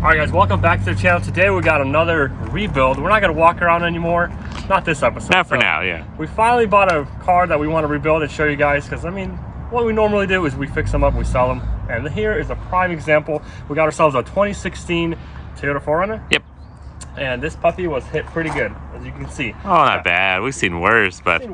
Alright guys, welcome back to the channel. Today we got another rebuild. We're not going to walk around anymore. Not this episode. Not for now, yeah. We finally bought a car that we want to rebuild and show you guys, because I mean, what we normally do is we fix them up, we sell them. And here is a prime example. We got ourselves a 2016 Toyota 4RUNNER. Yep. And this puppy was hit pretty good, as you can see. Oh, not bad. We've seen worse, but... no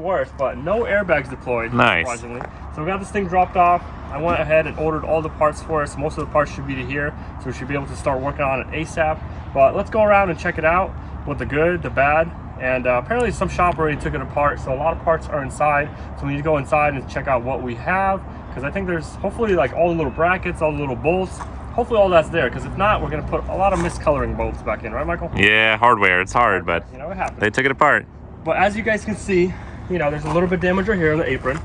airbags deployed, nice. Surprisingly. So we got this thing dropped off. I went ahead and ordered all the parts for us. Most of the parts should be to here, so we should be able to start working on it ASAP. But let's go around and check it out, with the good, the bad. And apparently some shop already took it apart, so a lot of parts are inside. So we need to go inside and check out what we have, because I think there's hopefully like all the little brackets, all the little bolts. Hopefully all that's there, because if not, we're going to put a lot of miscoloring bolts back in, right, Michael? Yeah, hardware. It's hard, but you know, it happens. They took it apart. But as you guys can see, you know, there's a little bit of damage right here on the apron.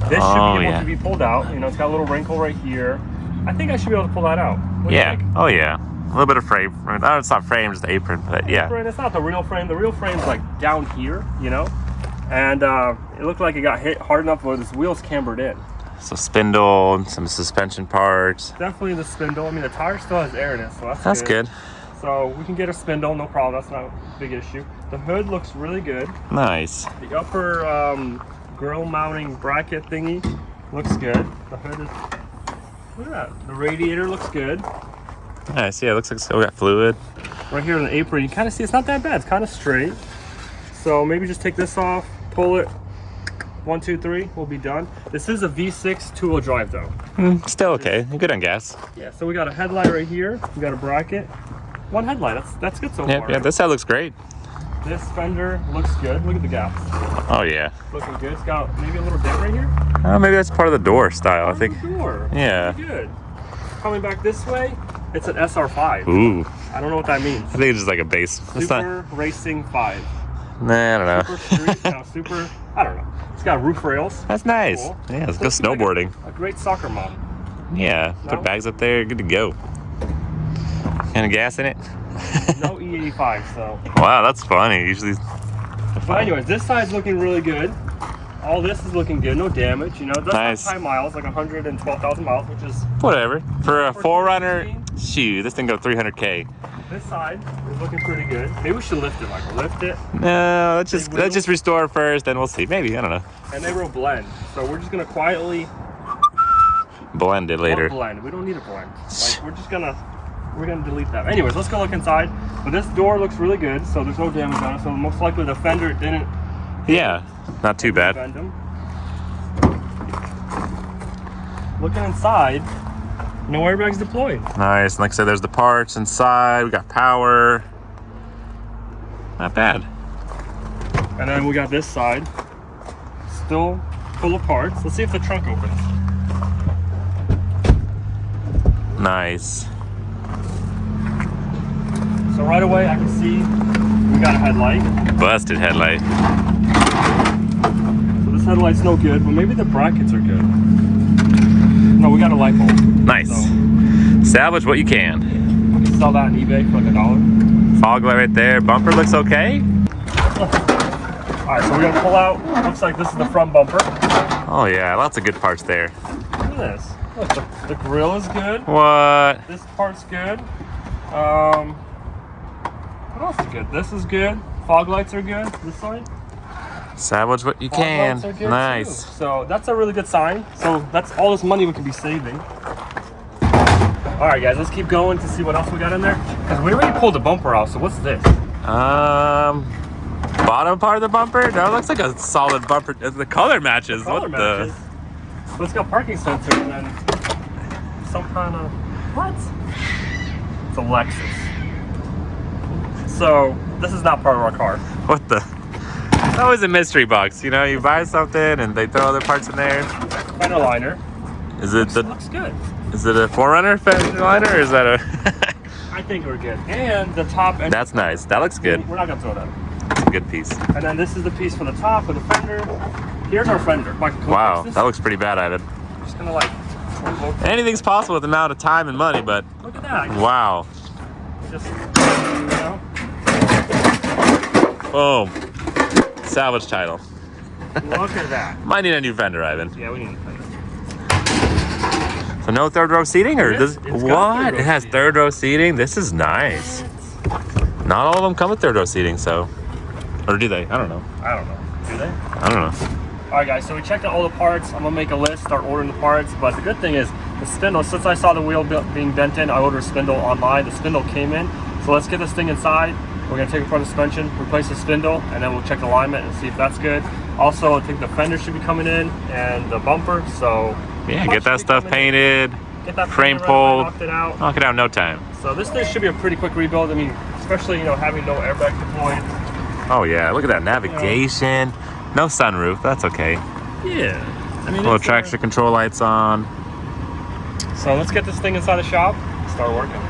This should be able to be pulled out. You know, it's got a little wrinkle right here. I think I should be able to pull that out. What do you think? Oh yeah. A little bit of frame. No, it's not frame, just the apron, but yeah. Apron, it's not the real frame. The real frame's like down here, you know? And it looked like it got hit hard enough where this wheel's cambered in. So spindle, some suspension parts. Definitely the spindle. I mean, the tire still has air in it, so that's good. So we can get a spindle, no problem. That's not a big issue. The hood looks really good. Nice. The upper grill mounting bracket thingy looks good. The hood is, look at that. The radiator looks good. Nice, yeah, it looks like it's still got fluid. Right here on the apron, you kind of see it's not that bad. It's kind of straight. So maybe just take this off, pull it. 1, 2, 3, we'll be done. This is a V6 two-wheel drive though. Still okay, good on gas. Yeah, so we got a headlight right here. We got a bracket. One headlight, that's good so far. Yeah, this side looks great. This fender looks good. Look at the gaps. Oh yeah. Looking good. It's got maybe a little dent right here. Oh, maybe that's part of the door style, I think. The door. Yeah. Pretty good. Coming back this way, it's an SR5. Ooh. I don't know what that means. I think it's just like a base. Super Racing 5. Nah, I don't know. Super Street, no, Super, I don't know. It's got roof rails. That's nice. Cool. Yeah, let's go snowboarding. Like a great soccer mom. Yeah, put bags up there, good to go. Any gas in it? No E85, so. Wow, that's funny. Usually. But anyways, this side's looking really good. All this is looking good, no damage. You know, it does have high miles, like 112,000 miles, which is whatever. For a 4RUNNER, shoot, this thing go 300K. This side is looking pretty good. Maybe we should lift it, Michael. Lift it. No, let's just restore first, then we'll see. Maybe, I don't know. And they will blend, so we're just gonna quietly blend it later. Blend. We don't need a blend. Like we're gonna delete that. Anyways, let's go look inside. But this door looks really good, so there's no damage on it. So most likely the fender didn't. Yeah, not too bad. Looking inside, no airbags deployed. Nice. Like I said, there's the parts inside. We got power. Not bad. And then we got this side, still full of parts. Let's see if the trunk opens. Nice. So right away, I can see we got a headlight. Busted headlight. So this headlight's no good, but maybe the brackets are good. No, we got a light bulb. Nice. So, salvage what you can. We can sell that on eBay for like $1. Fog light right there. Bumper looks okay. Alright, so we're gonna pull out. Looks like this is the front bumper. Oh yeah, lots of good parts there. Look at this. Look, the grill is good. What? This part's good. What else is good? This is good. Fog lights are good. This side. Salvage what you can. Nice. Too. So that's a really good sign. So that's all this money we could be saving. All right, guys, let's keep going to see what else we got in there. Because we already pulled the bumper out. So what's this? Bottom part of the bumper. No, it looks like a solid bumper. The color matches. But it's got parking sensors and then some kind of what? It's a Lexus. So this is not part of our car. What the? It's always a mystery box, you know. You buy something and they throw other parts in there. Fender liner. Is it looks good. Is it a 4RUNNER fender liner or is that a? I think we're good. And the top end. That's nice. That looks good. We're not gonna throw that. It's a good piece. And then this is the piece for the top of the fender. Here's our fender. Wow, that looks pretty bad, Ivan. Just gonna like. Anything's possible with the amount of time and money, but. Look at that. Wow. Just, you know. Boom. Salvage title. Look at that. Might need a new fender, Ivan. Yeah, we need a fender. So no third row seating, or does It's got what? third row It has seating. third row seating. This is nice. Not all of them come with third row seating, so, or do they? I don't know. I don't know. Do they? I don't know. All right, guys. So we checked out all the parts. I'm gonna make a list, start ordering the parts. But the good thing is the spindle. Since I saw the wheel being bent in, I ordered a spindle online. The spindle came in. So let's get this thing inside. We're gonna take apart the suspension, replace the spindle, and then we'll check the alignment and see if that's good. Also, I think the fender should be coming in and the bumper. So Yeah, get that stuff painted. Get that Frame painted, pulled. knocked it out. Knock it out in no time. So this thing should be a pretty quick rebuild. I mean, especially having no airbag deployed. Oh yeah, look at that navigation. No sunroof. That's okay. Yeah. I mean, Little traction control lights on. So let's get this thing inside the shop. Start working.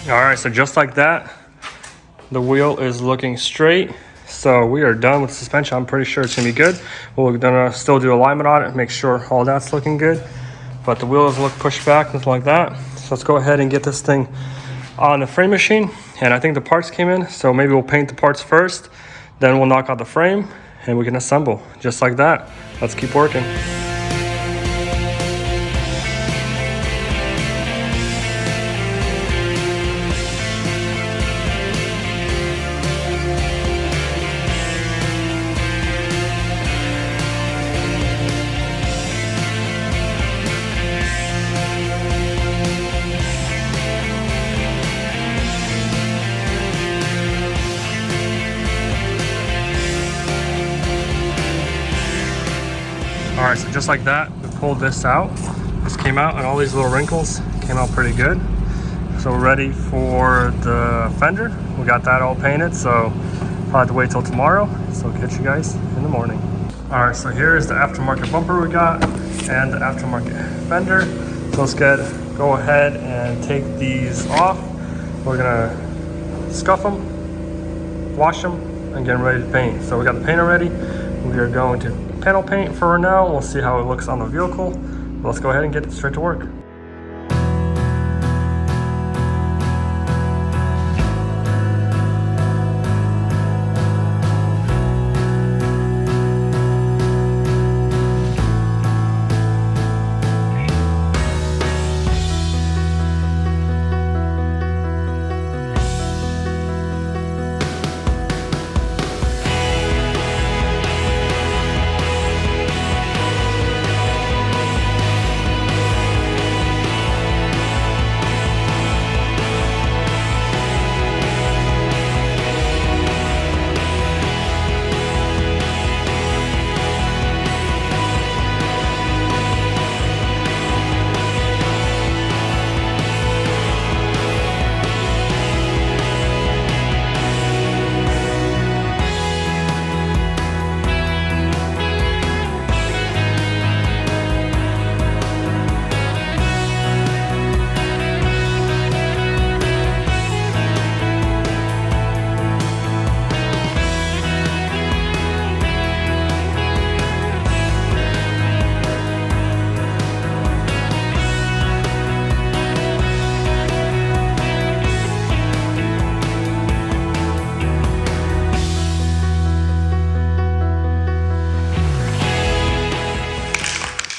All right, so just like that, the wheel is looking straight. So we are done with the suspension. I'm pretty sure it's gonna be good. We're gonna still do alignment on it, make sure all that's looking good. But the wheel doesn't look pushed back, nothing like that. So let's go ahead and get this thing on the frame machine. And I think the parts came in, so maybe we'll paint the parts first, then we'll knock out the frame and we can assemble just like that. Let's keep working. All right, so just like that, we pulled this out. This came out and all these little wrinkles came out pretty good. So we're ready for the fender. We got that all painted, so I'll have to wait till tomorrow. So I'll catch you guys in the morning. All right, so here is the aftermarket bumper we got and the aftermarket fender. So let's go ahead and take these off. We're gonna scuff them, wash them, and get them ready to paint. So we got the paint ready. We are going to panel paint for now. We'll see how it looks on the vehicle. Let's go ahead and get straight to work.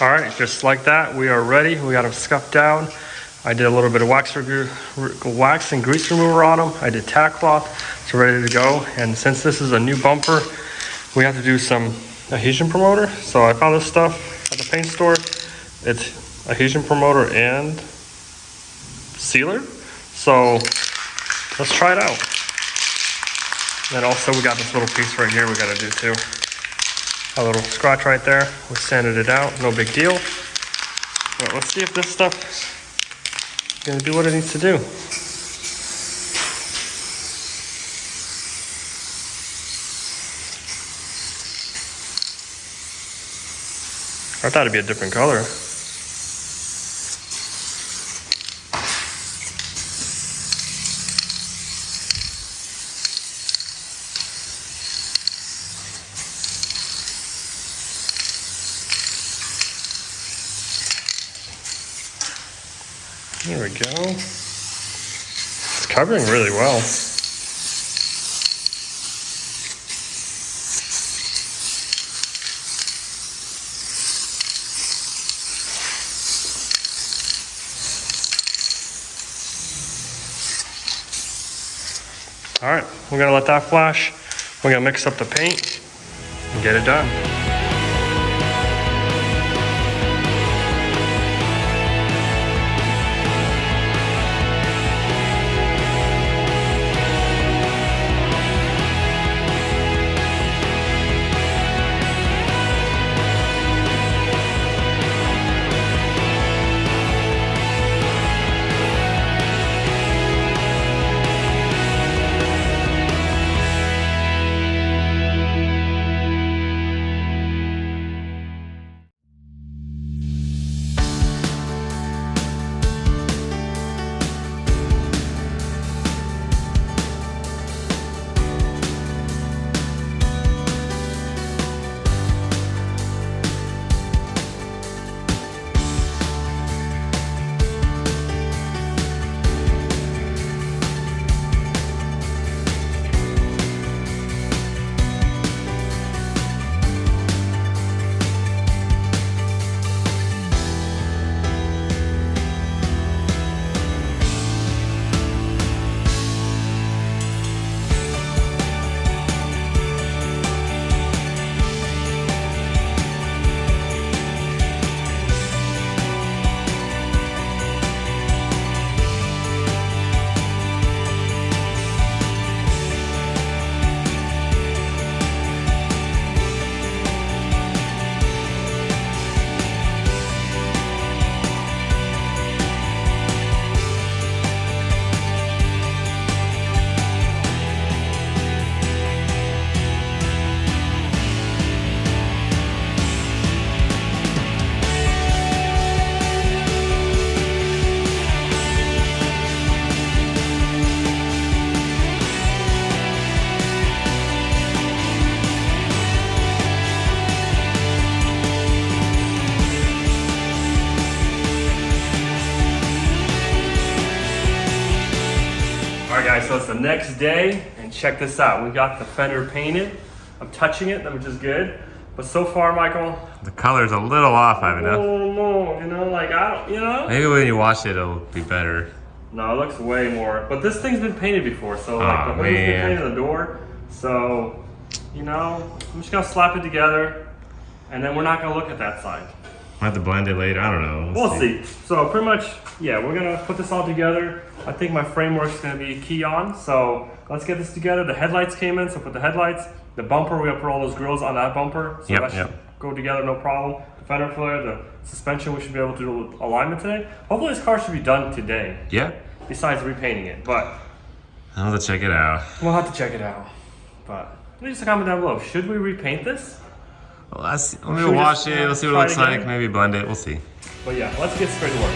All right, just like that, we are ready. We got them scuffed down. I did a little bit of wax and grease remover on them. I did tack cloth, so ready to go. And since this is a new bumper, we have to do some adhesion promoter. So I found this stuff at the paint store. It's adhesion promoter and sealer. So let's try it out. And also we got this little piece right here we gotta do too. A little scratch right there. We sanded it out, no big deal. But let's see if this stuff is gonna do what it needs to do. I thought it'd be a different color. There we go. It's covering really well. All right, we're gonna let that flash. We're gonna mix up the paint and get it done. Guys, so it's the next day, and check this out. We got the fender painted. I'm touching it, which is good. But so far, Michael, the color's a little off, I know. You know, like I don't, you know. Maybe when you wash it, it'll be better. No, it looks way more. But this thing's been painted before, so like the hood's been painted on the door. So, you know, I'm just gonna slap it together, and then we're not gonna look at that side. I'll have to blend it later. I don't know. We'll see. So pretty much, yeah, we're gonna put this all together. I think my framework's gonna be key on. So let's get this together. The headlights came in, so put the headlights. The bumper, we're gonna put all those grills on that bumper. So that should go together, no problem. The fender flare, the suspension, we should be able to do alignment today. Hopefully this car should be done today. Yeah. Besides repainting it, but I'll have to check it out. We'll have to check it out. But leave us a comment down below. Should we repaint this? Well, let me wash it. Let's see what it looks like. Maybe blend it. We'll see. But yeah, let's get straight to work.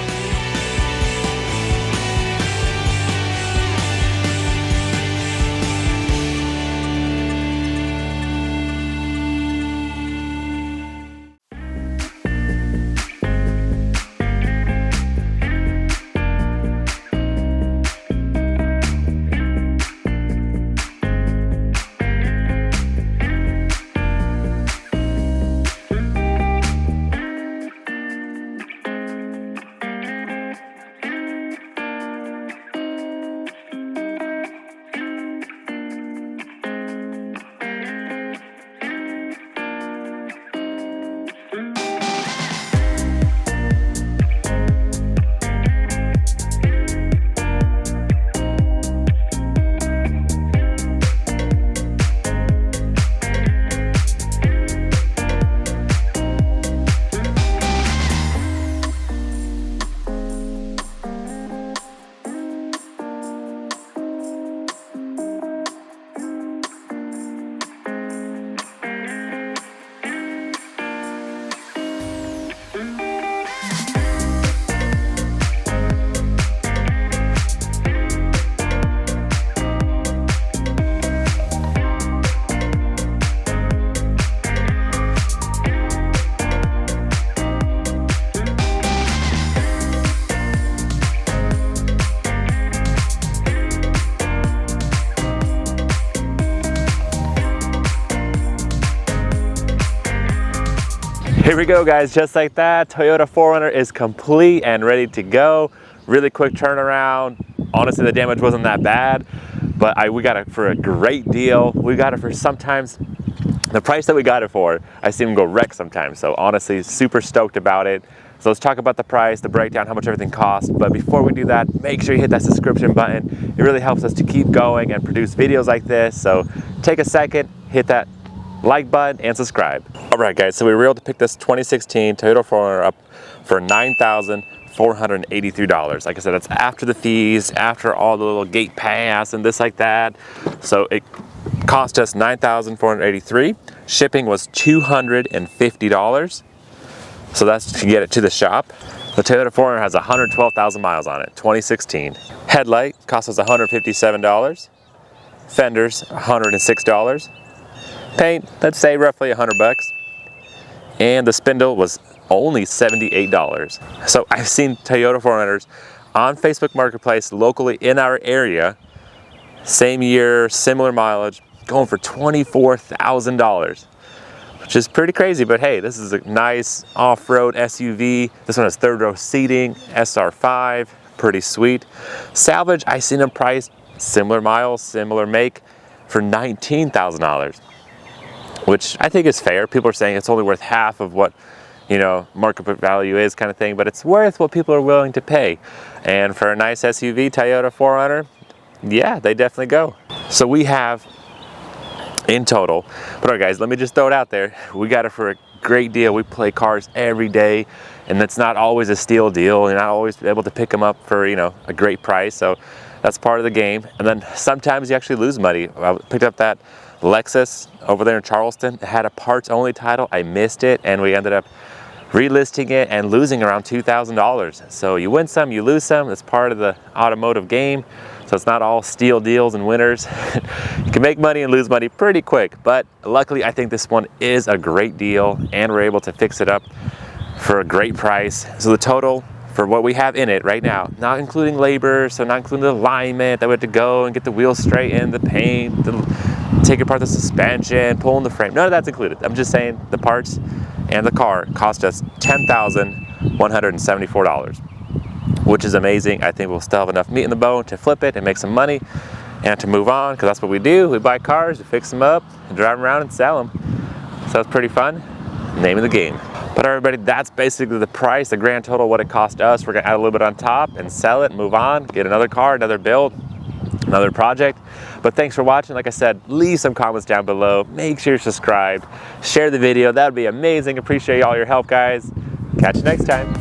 Here we go, guys, just like that. Toyota 4Runner is complete and ready to go. Really quick turnaround. Honestly, the damage wasn't that bad, but we got it for a great deal. We got it for sometimes the price that we got it for. I see them go wreck sometimes, so honestly, super stoked about it. So let's talk about the price, the breakdown, how much everything costs. But before we do that, make sure you hit that subscription button. It really helps us to keep going and produce videos like this. So take a second, hit that like button and subscribe. All right, guys, so we were able to pick this 2016 Toyota 4Runner up for $9,483. Like I said, that's after the fees, after all the little gate pass and this like that. So it cost us $9,483. Shipping was $250. So that's to get it to the shop. The Toyota 4Runner has 112,000 miles on it, 2016. Headlight cost us $157. Fenders, $106. Paint, let's say roughly $100. And the spindle was only $78. So I've seen Toyota 4Runners on Facebook Marketplace locally in our area, same year, similar mileage, going for $24,000. Which is pretty crazy, but hey, this is a nice off-road SUV. This one has third row seating, SR5, pretty sweet. Salvage, I seen them priced similar miles, similar make for $19,000, which I think is fair. People are saying it's only worth half of what, you know, market value is kind of thing, but it's worth what people are willing to pay. And for a nice SUV, Toyota 4Runner, yeah, they definitely go. So we have in total, but all right, guys, let me just throw it out there. We got it for a great deal. We play cars every day, and it's not always a steal deal. You're not always able to pick them up for, you know, a great price. So that's part of the game. And then sometimes you actually lose money. I picked up that Lexus over there in Charleston. It had a parts only title. I missed it, and we ended up relisting it and losing around $2,000. So you win some, you lose some. It's part of the automotive game. So it's not all steal deals and winners. You can make money and lose money pretty quick, but luckily I think this one is a great deal and we're able to fix it up for a great price. So the total for what we have in it right now, not including labor, so not including the alignment that we have to go and get the wheels straight in, the paint, take apart the suspension, pulling the frame, none of that's included. I'm just saying the parts and the car cost us $10,174. which is amazing. I think we'll still have enough meat in the bone to flip it and make some money and to move on, because that's what we do. We buy cars, we fix them up, and drive them around and sell them. So it's pretty fun. Name of the game. But everybody, that's basically the price, the grand total, what it cost us. We're gonna add a little bit on top and sell it, move on, get another car, another build, another project. But thanks for watching. Like I said, leave some comments down below. Make sure you're subscribed. Share the video. That would be amazing. Appreciate all your help, guys. Catch you next time.